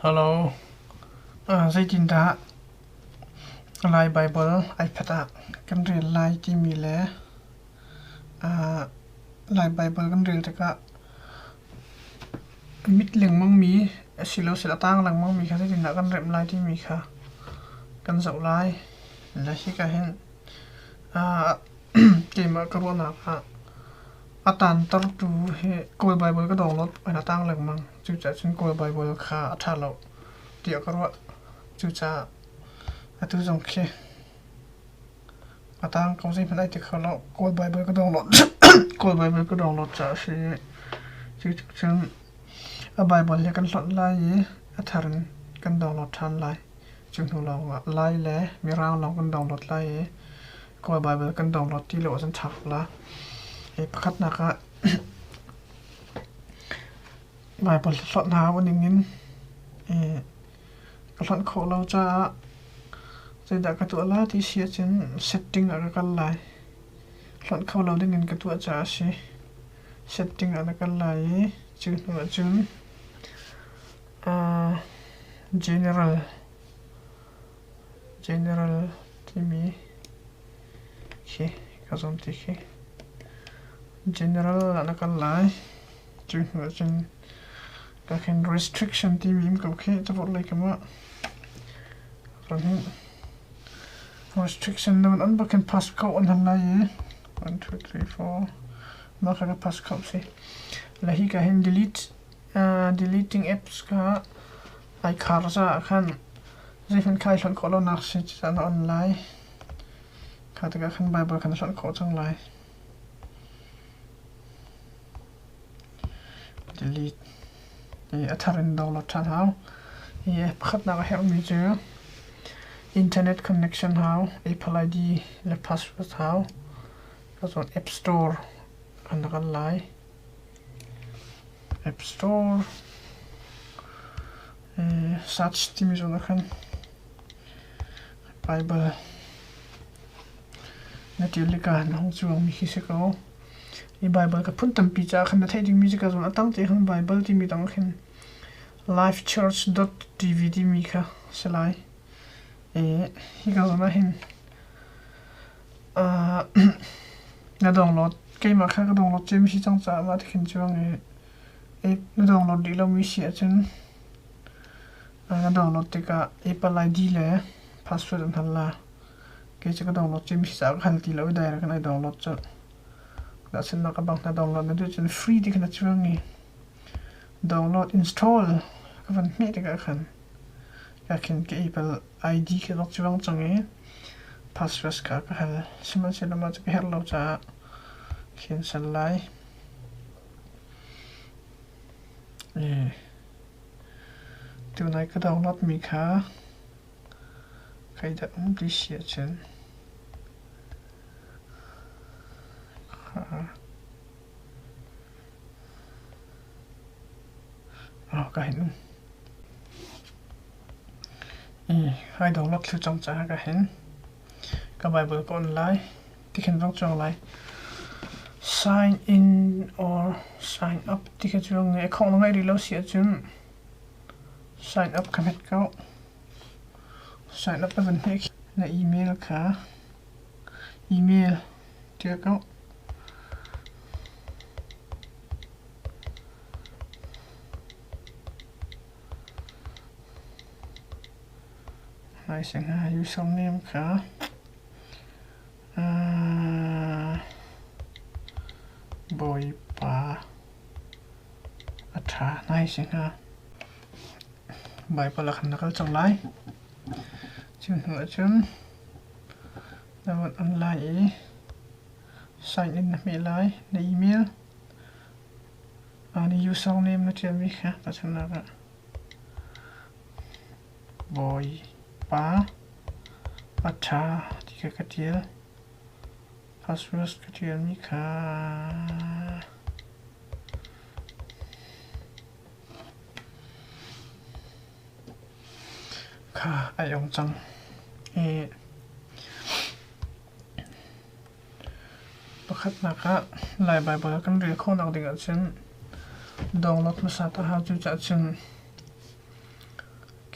Hello. Zai tin ta lai Bible iPad a kan rel lai ti mi le lai Bible kan rel taka mit leng mang mi silo sila tang lang mang mi kha tin na kan rem lai ti mi kha kan zau lai la hi ka hen ke ma corona kha atan tar tu he ko Bible ka download ana tang lang mang chu cha chin ko Bible kha atha lo tia karwa chu cha atu jong khe atang ko sai phanai te khalo ko Bible ka download ko Bible ka download cha se chu chen a Bible le kan hlot lai atharin kan download than lai chung hu long lai le mi rang long kan download lai ko Bible kan download ti lo san thak la e pakhat na ka Bible hlot na wa ningin ka hlot kho lo cha sai da ka tu la ti sia chen setting a ka lai hlot kho lo dingin ka tu cha si setting a ka lai chung hu chung general ti mi khi ka zom ti khi general ana ka lai chung hu chung ka khen restriction ti mi ka khi ta bot lai ka ma restriction naman an bakin pass ko on halai 1 2 3 4 maka ka pass ko si lahi ka hen deleting apps ka ai kharza khan jefen khai hlon ko lo nak si chan online khata ka khan Bible khan hlon ko chang lai delete atharin download chan how ye khat na ka her mi chu internet connection how Apple ID le password how that's on App Store and the lie App Store search team is on the Bible naturally ka hong chuang mi hi se ko I Bible ka phun tam pi cha khan na thai ding music ka zon atang te hang Bible ti mi tang khin livechurch.tv ti mi kha selai hi ka zona hin na download ke ma kha ka download chem si chang cha ma thikhin chuang na download di lo mi si chen na download te ka Apple ID le password an hala ke cha ka download chem si cha khal ti lo direct na download cha da sen na ka bang na download na du chen free di kana chuang ni download install ka van me te ka khan ka khin ke Apple ID ke lok chuang change password ka hal siman se na ma cha her lo cha khin san lai tu nai ka download mi kha khai da di sia chen ka hin hai download thu chang cha ka hin ka Bible ko online ti khin rong chang lai sign in or sign up ti ka chung ne khong ngai ri lo sia chun sign up ka met ka sign up ban he na email ka email ti ka hai sang ha username ka boy pa atha nai sang ha Bible khan nakal chang lai chun hu chun dawan online sign in na me lai na email ani username na tia mi kha ta chana ka boy pa atha ti ka tia password ka tia mi kha ai ông chăng pakhat na ka lai Bible kan ri kho nak ding chen download ma sa ta ha chu cha chen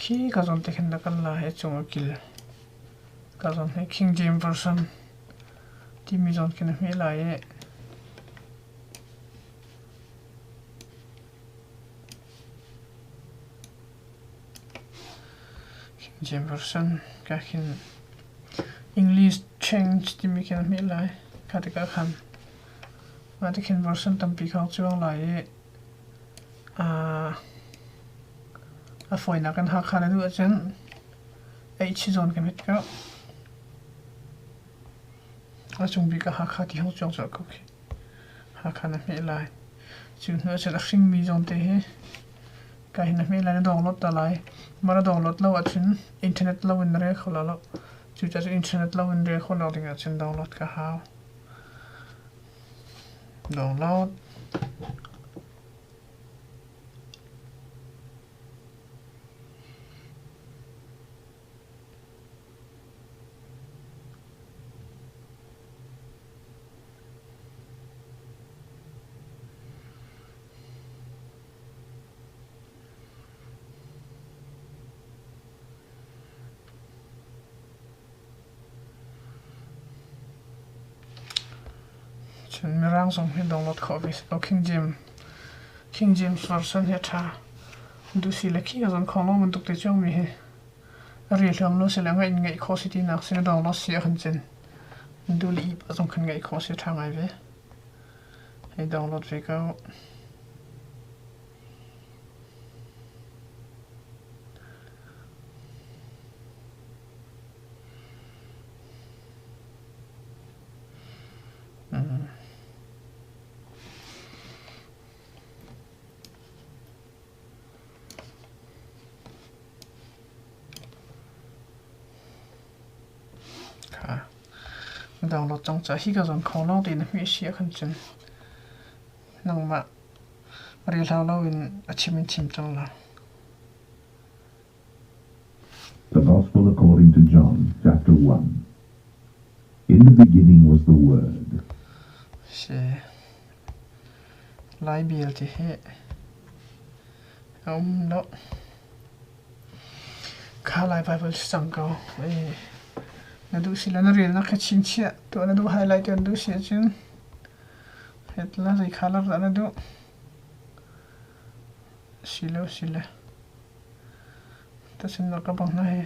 khi cả dòng tekhen đã cần là hết chung akil cả dòng hay King James version thì mình dòng cái này lại King James version các khi English change thì mình cái này lại các cái khăn mà tekhen version tâm bị khâu chuang lại phơi nãy kan hak khăn này nữa chân H zone cái hết cả chung bị cả hak khăn thì không chọn được ok hak khăn này lại chứ nữa sẽ đặc sinh mi zone thế cái này lại nó download ta lại mà nó download lâu ở trên internet lâu in re khâu lâu chứ cho internet lâu in re khâu lâu thì trên download cả how download chân merang song hin download copies King James version he tha du si le khi azon khono mun tuk te chong mi he ri hlam lo se la ngai kho si ti nak sin download si han chen du li azon khan ngai kho si tha ngai ve he download ve ka download trong cha hi ka zon khono tin mi sia khan chen nang ma ri lao in achievement team chang la The Gospel according to John, chapter 1. In the beginning was the Word. se lai bil ti he no kha lai Bible sang ko na du sila na real na kachin chia to na du highlight and du sia chun hetla ri khalar na du sila ta sin na ka bang na he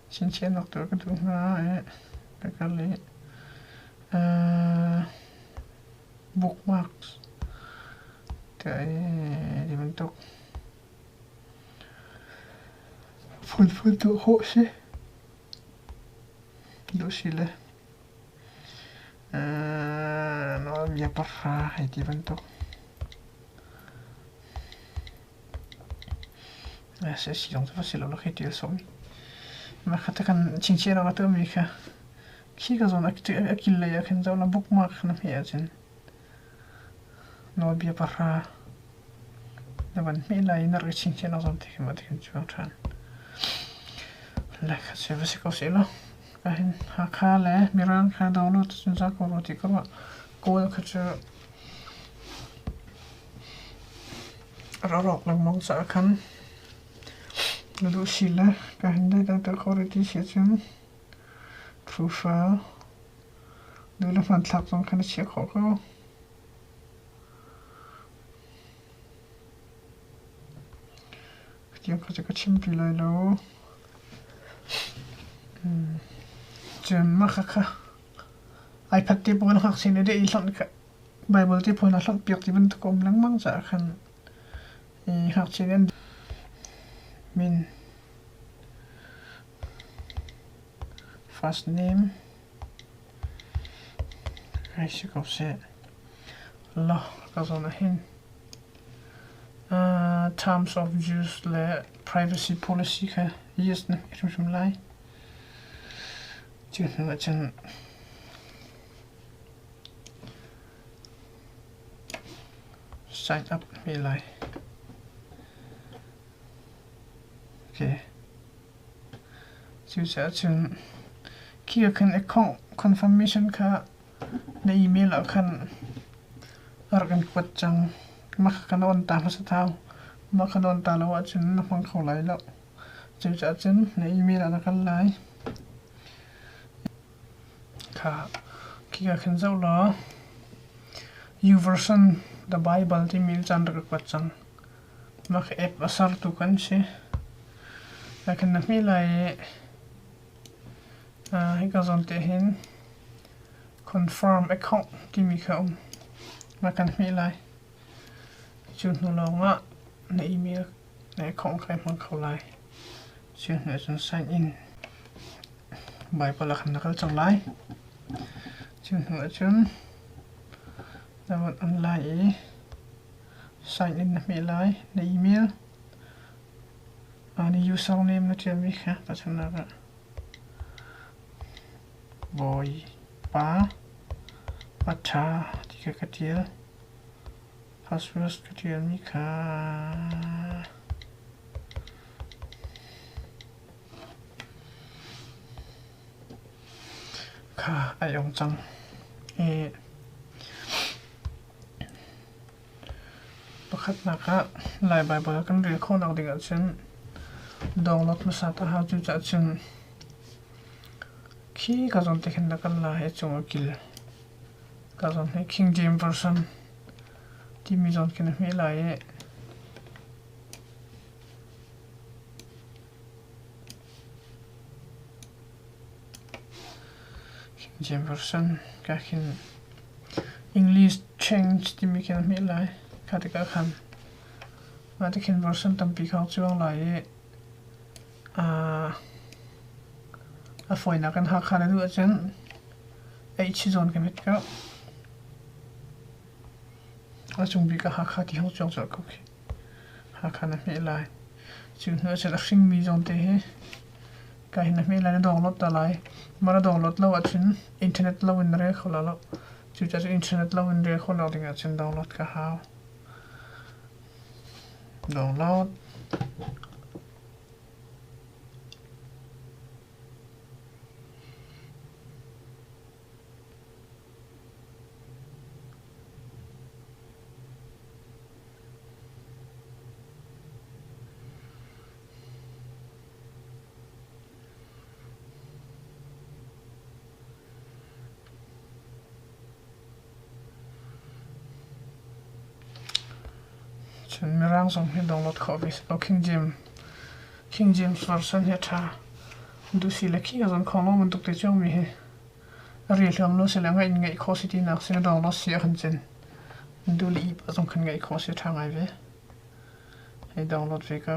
chin chia nok to ka du na ka ka le bookmarks cái thì mình tục phân tự hộ sẽ đó là nó bị bắt ra hay thì mình tục sẽ sử dụng cái là nó khi tiêu sống mà khát cái chính trị nó tự mình cả khi cái zona cái kia là cái zona bookmark nó hiện trên nó bị bắt ra là bạn mình lại nó cái chính trị nó zona thì mà thì chúng ta lại cái sẽ có sẽ lo cái khá là miran khá download chúng ta có thì có mà cô cái chỗ rõ lần mong sợ khăn nó đủ xí là cái này đang tự có thì sẽ chúng profile đủ là phần thạc trong khăn sẽ khó không tiếng có cái chim bị lại đâu chém mà khá iPad tiếp bọn học sinh để chọn cái Bible tiếp bọn học việc thì vẫn có lắng mắng giả khăn học sinh mình first name I sẽ có sẽ lo cái gì này terms of use là privacy policy ka yes na irum lai chứ nó chân sign up mi lại ok chứ sẽ chân kia kan account confirmation ka na email ở kan organ quật chăng mắc kan on ta mà sao mà kan on ta là chân nó không khâu lại đâu chu cha chen na email ana kan lai kha ki ga khen zo lo Youversion the Bible ti mil chan rak pat chang mak app asar tu kan si la kan na mi lai hi ka zon te hin confirm account ti mi kha ma kan mi lai chu nu lo nga na email na account khai mang khau lai chu na chun sign in Baibal la kan nakal chang lai chu nu chun dapat online sign in na mi lai na email ani username na tia mi kha pasana ka boy pa pacha tika katia password katia mi kha ayong chang pakhat na ka lai Bible kan ri khon ak ding chen download ma sa ta ha chu cha chen khi ka zon te khen na kan la he chung akil ka zon he King James version ti mi zon ken mi lai King James version ka khin English change ti mi ken mi lai ka te ka khan ma te khin version tam pi khau chuang lai a foi na kan ha khan du chen h zone kan met ka a chung bi ka ha kha ti ho chong chok ko ha khan na mi lai chu na che la hring mi zone te he ka hin na mi lai na download ta lai mara download lo a chin internet lo in re khola lo chu cha internet lo in re khola ding a chin download ka ha download chen mirang song he download copies o King James version he tha du si le ki azon khong lo mun tuk te chong mi he ari hlom lo se la ngai ngai kho city nak se download si khan chen du li pa song khan ngai kho se tha ngai ve he download ve ka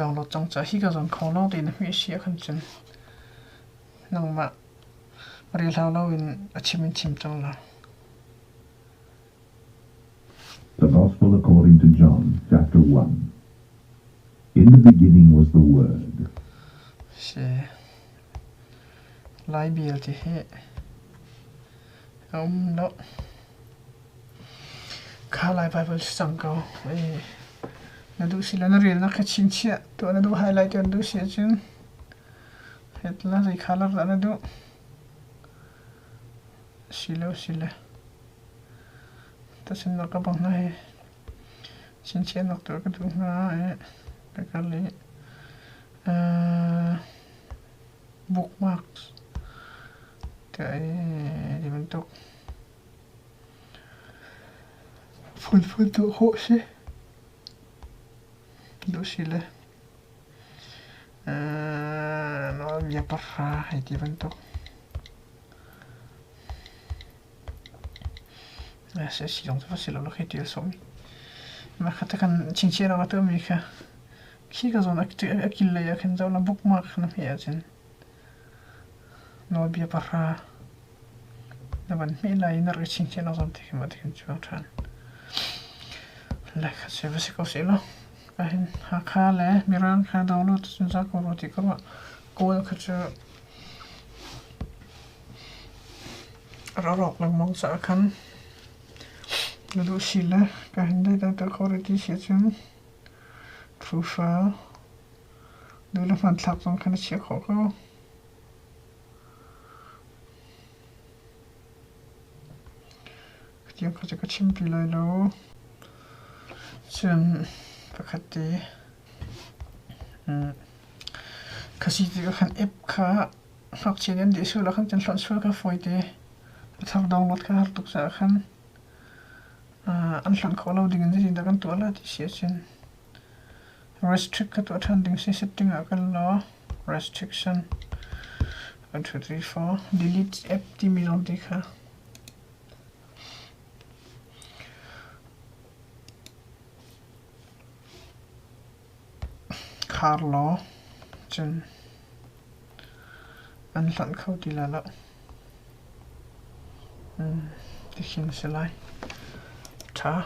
download trong cha hi ka zon khong lo de na mi sia khan chen nang ma ri lao lo in achievement chim chang la The Gospel according to John, chapter 1. In the beginning was the Word. se lai bial ti he lo kha lai Bible sang ko na du si la na rel na kha chin chia to na du highlight an du si chen het la ri color na du sila ta sin na ka bang na he chin chia nok to ka du na ka ka le bookmarks cái gì mình tục phun tự hộ xe đó xí là nó bị bắt ra hay gì mình tục sẽ sử dụng cho xí là nó khi tiêu sống mà khát cái chính chế nó tự mình khá khi cái zona akil là cái zona bookmark nó hiện trên nó bị bắt ra là vẫn mấy lại nó cái chính chế nó zona thì mà thì chúng ta lại cái sẽ phải có gì đó cái hình khá là mirang khá download chúng ta có rồi thì các bạn cô cái rok lang mong sa kan lalu sila kahindai data quality section profile dulu mantlak tong kan check ko yang kerja kecil pilih lo chen pakati kasih tiga kan app ka hak chinen di sulah kan chen transfer ka foide thang download ka hartuk sa kan anhlan ko loading an jin da kan to la ti chen restrict ka to attending setting akan lo restriction 1 2 3 4 delete app ti minol dikha Carlo chen anhlan ko ti la lo tikin selai ta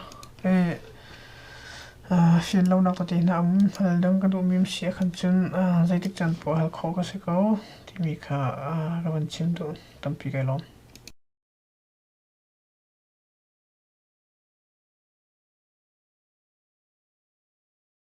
phiền lâu nào có thể nằm đang cái độ mềm xía khăn chân dây tích chân bỏ hal khó có sẽ có thì mình cả các bạn chiếm độ tầm pi cái lắm